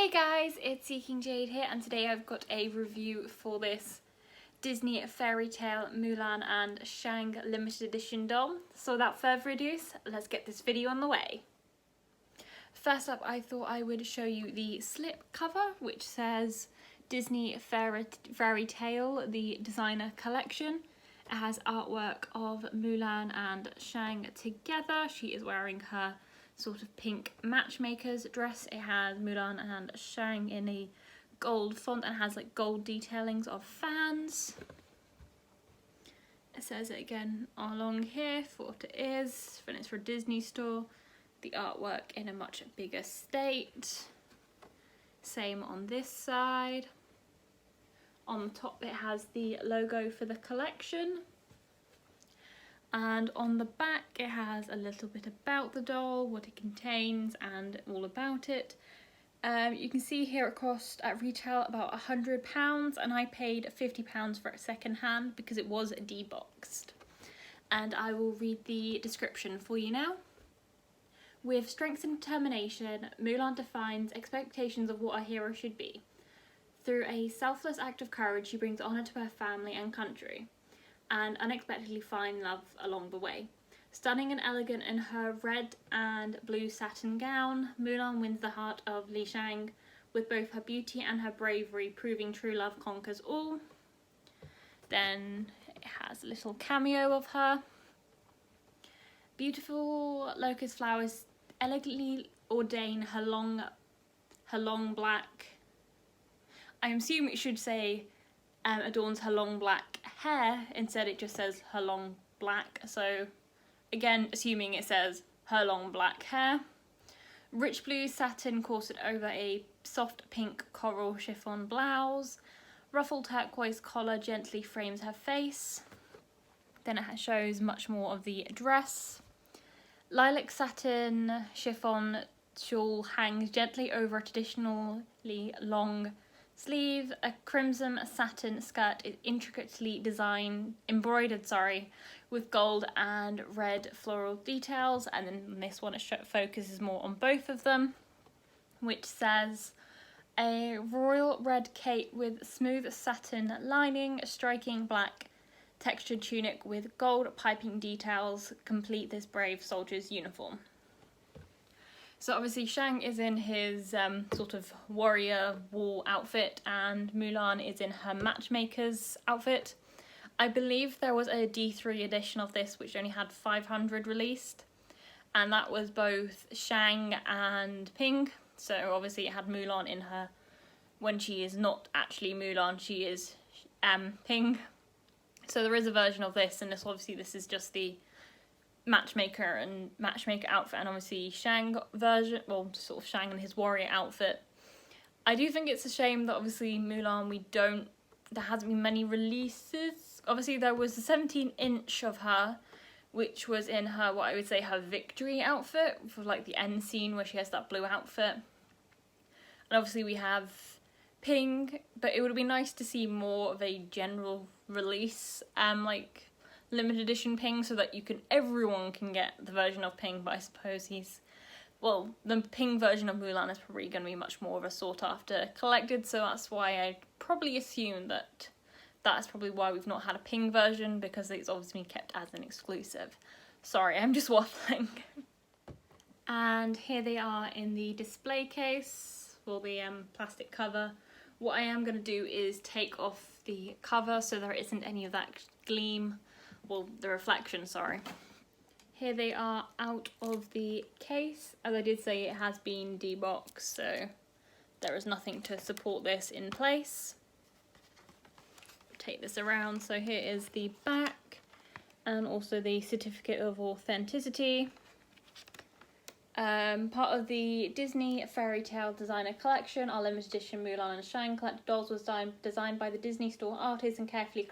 Hey guys, it's Seeking Jade here, and today I've got a review for this Disney Fairytale Mulan and Shang limited edition doll. So without further ado, let's get this video on the way. First up, I thought I would show you the slip cover, which says Disney Fairytale, the designer collection. It has artwork of Mulan and Shang together. She is wearing her sort of pink matchmaker's dress. It has Mulan and Shang in a gold font and has like gold detailings of fans. It says it again along here for what it is, and it's for a Disney store. The artwork in a much bigger state. Same on this side. On the top it has the logo for the collection. And on the back it has a little bit about the doll, what it contains and all about it. You can see here it cost at retail about £100 and I paid £50 for it second hand because it was deboxed. And I will read the description for you now. With strength and determination, Mulan defines expectations of what a hero should be. Through a selfless act of courage, she brings honour to her family and country, and unexpectedly find love along the way. Stunning and elegant in her red and blue satin gown, Mulan wins the heart of Shang with both her beauty and her bravery, proving true love conquers all. Then it has a little cameo of her. Beautiful locust flowers elegantly ordain her long black, I assume it should say adorns her long black hair. Instead it just says her long black, so again assuming it says her long black hair. Rich blue satin corset over a soft pink coral chiffon blouse. Ruffled turquoise collar gently frames her face. Then it shows much more of the dress. Lilac satin chiffon shawl hangs gently over a traditionally long sleeve. A crimson satin skirt is intricately embroidered with gold and red floral details, and then this one focuses more on both of them, which says a royal red cape with smooth satin lining, striking black textured tunic with gold piping details complete this brave soldier's uniform. So obviously Shang is in his sort of warrior war outfit and Mulan is in her matchmaker's outfit. I believe there was a D3 edition of this which only had 500 released, and that was both Shang and Ping. So obviously it had Mulan in her, when she is not actually Mulan, she is Ping. So there is a version of this, and this is just the matchmaker outfit, and obviously Shang version, well, sort of Shang and his warrior outfit. I do think it's a shame that obviously Mulan, there hasn't been many releases. Obviously there was the 17-inch of her, which was in her, what I would say, her victory outfit, for like the end scene where she has that blue outfit. And obviously we have Ping, but it would be nice to see more of a general release, like limited edition Ping, so that everyone can get the version of Ping. But I suppose the Ping version of Mulan is probably going to be much more of a sought after collected, so that's why I probably assume that's probably why we've not had a Ping version, because it's obviously been kept as an exclusive. Sorry, I'm just waffling. And here they are in the display case for the plastic cover. What I am going to do is take off the cover so there isn't any of that gleam, well, the reflection, sorry. Here they are out of the case. As I did say, it has been deboxed, so there is nothing to support this in place. Take this around. So here is the back and also the certificate of authenticity. Part of the Disney Fairytale designer collection, our limited edition Mulan and Shang collected dolls was designed by the Disney store artists and carefully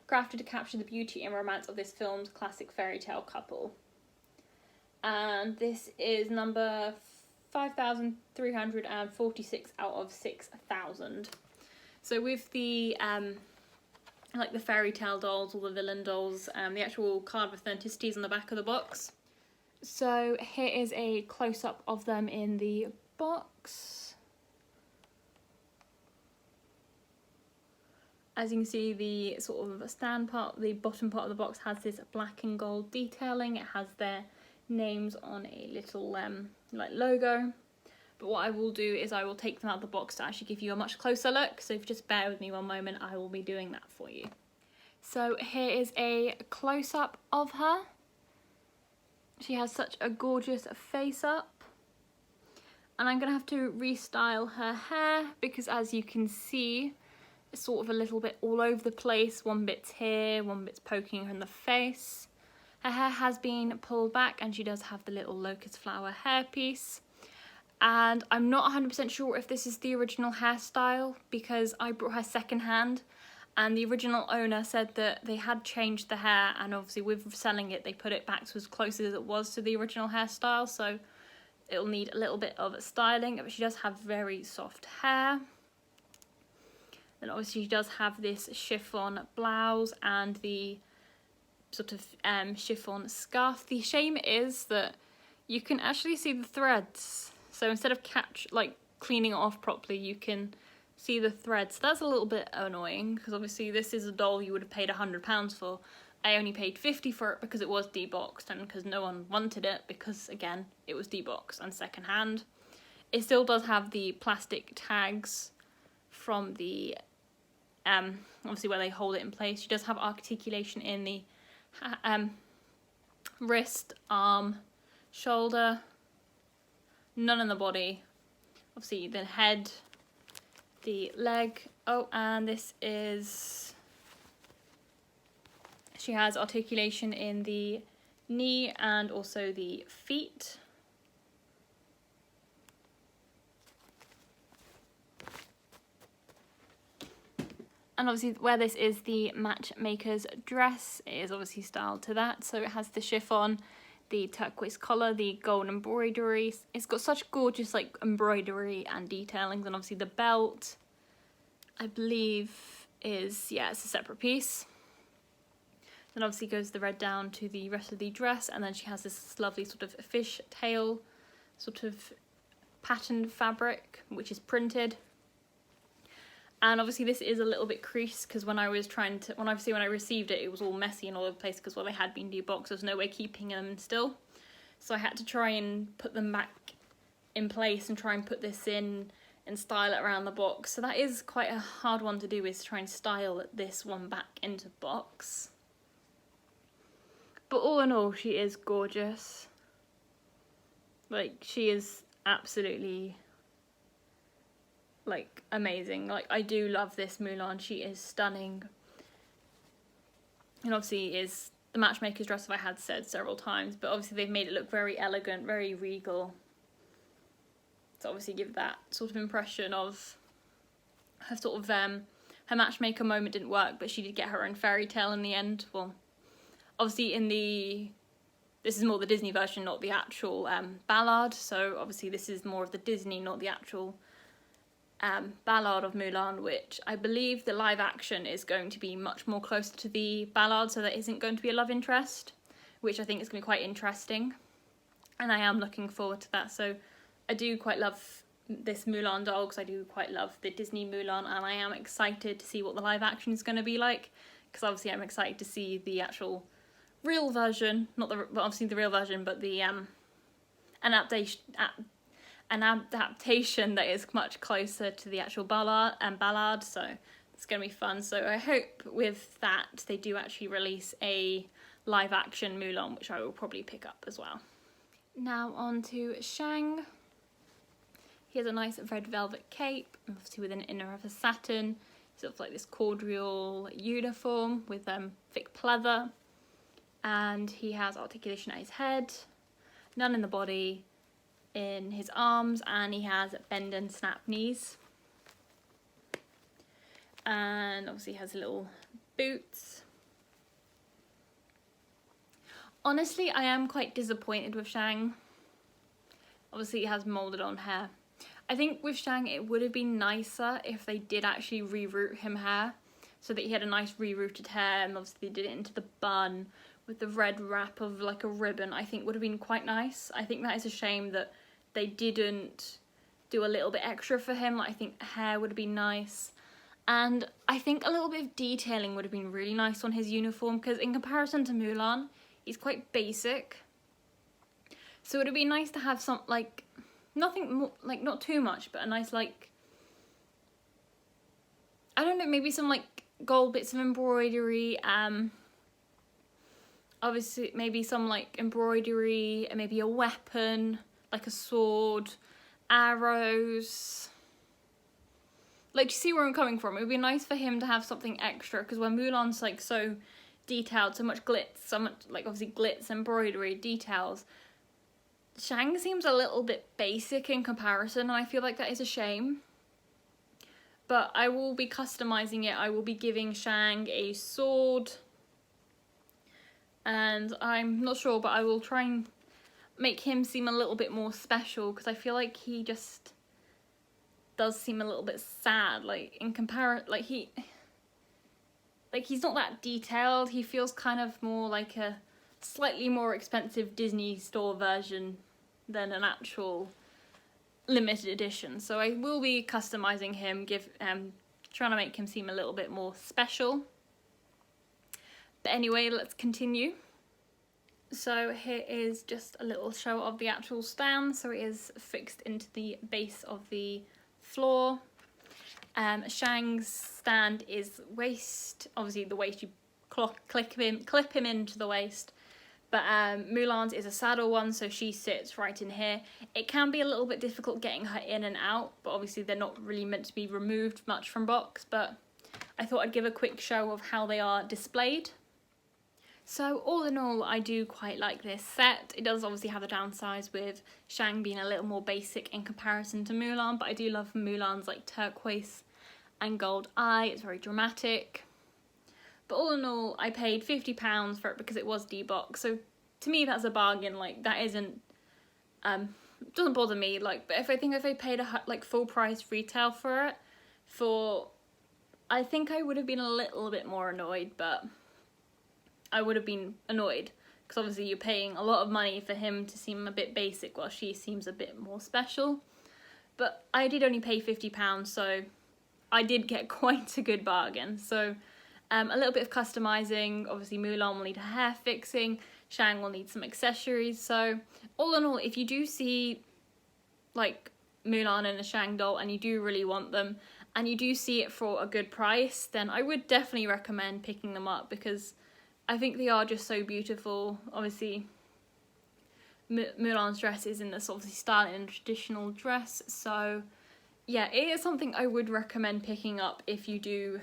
crafted to capture the beauty and romance of this film's classic fairytale couple. And this is number 5,346 out of 6,000. So with the like the fairytale dolls or the villain dolls, the actual card of authenticity is on the back of the box. So here is a close-up of them in the box. As you can see, the sort of stand part, the bottom part of the box has this black and gold detailing. It has their names on a little like logo. But what I will do is I will take them out of the box to actually give you a much closer look. So if you just bear with me one moment, I will be doing that for you. So here is a close-up of her. She has such a gorgeous face-up. And I'm gonna have to restyle her hair because, as you can see, it's sort of a little bit all over the place. One bit's here, one bit's poking her in the face. Her hair has been pulled back and she does have the little locust flower hairpiece. And I'm not 100% sure if this is the original hairstyle because I brought her secondhand and the original owner said that they had changed the hair, and obviously with selling it they put it back to as close as it was to the original hairstyle, so it'll need a little bit of styling. But she does have very soft hair. Then obviously she does have this chiffon blouse and the sort of chiffon scarf. The shame is that you can actually see the threads. So instead of cleaning it off properly, you can see the threads. That's a little bit annoying because obviously this is a doll you would have paid £100 for. I only paid $50 for it because it was deboxed and because no one wanted it because, again, it was deboxed and secondhand. It still does have the plastic tags from the, obviously where they hold it in place. She does have articulation in the wrist, arm, shoulder, none in the body. Obviously the head, the leg. Oh, and this is, she has articulation in the knee and also the feet. And obviously where this is the matchmaker's dress, it is obviously styled to that. So it has the chiffon, the turquoise collar, the gold embroidery. It's got such gorgeous like embroidery and detailings, and obviously the belt, I believe is, yeah, it's a separate piece. Then obviously goes the red down to the rest of the dress, and then she has this lovely sort of fish tail sort of patterned fabric which is printed. And obviously this is a little bit creased because when I received it, it was all messy and all over the place because, well, they had been deboxed. There was no way keeping them still. So I had to try and put them back in place and try and put this in and style it around the box. So that is quite a hard one to do, is to try and style this one back into box. But all in all, she is gorgeous. Like, she is absolutely, like, amazing. Like, I do love this Mulan. She is stunning. And obviously is the matchmaker's dress, if I had said several times, but obviously they've made it look very elegant, very regal. To obviously give that sort of impression of her sort of, her matchmaker moment didn't work, but she did get her own Fairytale in the end. Well, obviously this is more the Disney version, not the actual ballad, so obviously this is more of the Disney, not the actual ballad of Mulan, which I believe the live action is going to be much more closer to the ballad, so there isn't going to be a love interest, which I think is going to be quite interesting, and I am looking forward to that. So I do quite love this Mulan doll because I do quite love the Disney Mulan, and I am excited to see what the live action is going to be like, because obviously I'm excited to see the actual real version, not the, well, obviously the real version, but the an adaptation that is much closer to the actual ballad, so it's going to be fun. So I hope with that they do actually release a live action Mulan, which I will probably pick up as well. Now on to Shang. He has a nice red velvet cape, obviously with an inner of a satin, sort of like this corduroy uniform with thick pleather, and he has articulation at his head, none in the body, in his arms, and he has bend and snap knees. And obviously he has little boots. Honestly, I am quite disappointed with Shang. Obviously he has moulded on hair. I think with Shang it would have been nicer if they did actually reroute him hair, so that he had a nice rerouted hair, and obviously they did it into the bun with the red wrap of like a ribbon. I think would have been quite nice. I think that is a shame that they didn't do a little bit extra for him. Like, I think hair would have been nice. And I think a little bit of detailing would have been really nice on his uniform, because in comparison to Mulan, he's quite basic. So it would have been nice to have some, like, nothing more, like, not too much, but a nice, like, I don't know, maybe some, like, gold bits of embroidery, obviously maybe some, like, embroidery, and maybe a weapon, like a sword, arrows. Like, do you see where I'm coming from? It would be nice for him to have something extra, because when Mulan's, like, so detailed, so much glitz, so much, like, obviously glitz, embroidery, details, Shang seems a little bit basic in comparison, and I feel like that is a shame. But I will be customizing it. I will be giving Shang a sword, and I'm not sure, but I will try and make him seem a little bit more special, because I feel like he just does seem a little bit sad, like, in comparison, like, he's not that detailed. He feels kind of more like a slightly more expensive Disney store version than an actual limited edition. So I will be customizing him, trying to make him seem a little bit more special. But anyway, let's continue. So here is just a little show of the actual stand. So it is fixed into the base of the floor. Shang's stand is waist. Obviously the waist, you clip him into the waist. But Mulan's is a saddle one, so she sits right in here. It can be a little bit difficult getting her in and out, but obviously they're not really meant to be removed much from box, but I thought I'd give a quick show of how they are displayed. So all in all, I do quite like this set. It does obviously have the downsides with Shang being a little more basic in comparison to Mulan, but I do love Mulan's like turquoise and gold eye. It's very dramatic. But all in all, I paid £50 for it because it was D-Box. So to me, that's a bargain. Like, that isn't, doesn't bother me. Like, but if I paid like full price retail for it, I think I would have been a little bit more annoyed, but I would have been annoyed because obviously you're paying a lot of money for him to seem a bit basic while she seems a bit more special. But I did only pay £50, so I did get quite a good bargain. So a little bit of customizing. Obviously Mulan will need a hair fixing, Shang will need some accessories. So all in all, if you do see like Mulan and a Shang doll and you do really want them and you do see it for a good price, then I would definitely recommend picking them up because I think they are just so beautiful. Obviously, Mulan's dress is in this obviously style and traditional dress, so yeah, it is something I would recommend picking up if you do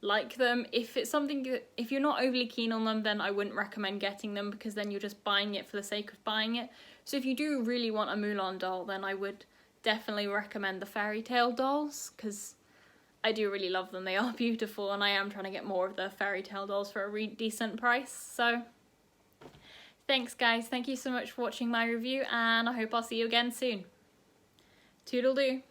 like them. If it's something, if you're not overly keen on them, then I wouldn't recommend getting them because then you're just buying it for the sake of buying it. So if you do really want a Mulan doll, then I would definitely recommend the Fairytale dolls because I do really love them. They are beautiful and I am trying to get more of the Fairytale dolls for a decent price. So thanks guys, thank you so much for watching my review and I hope I'll see you again soon. Toodle-doo.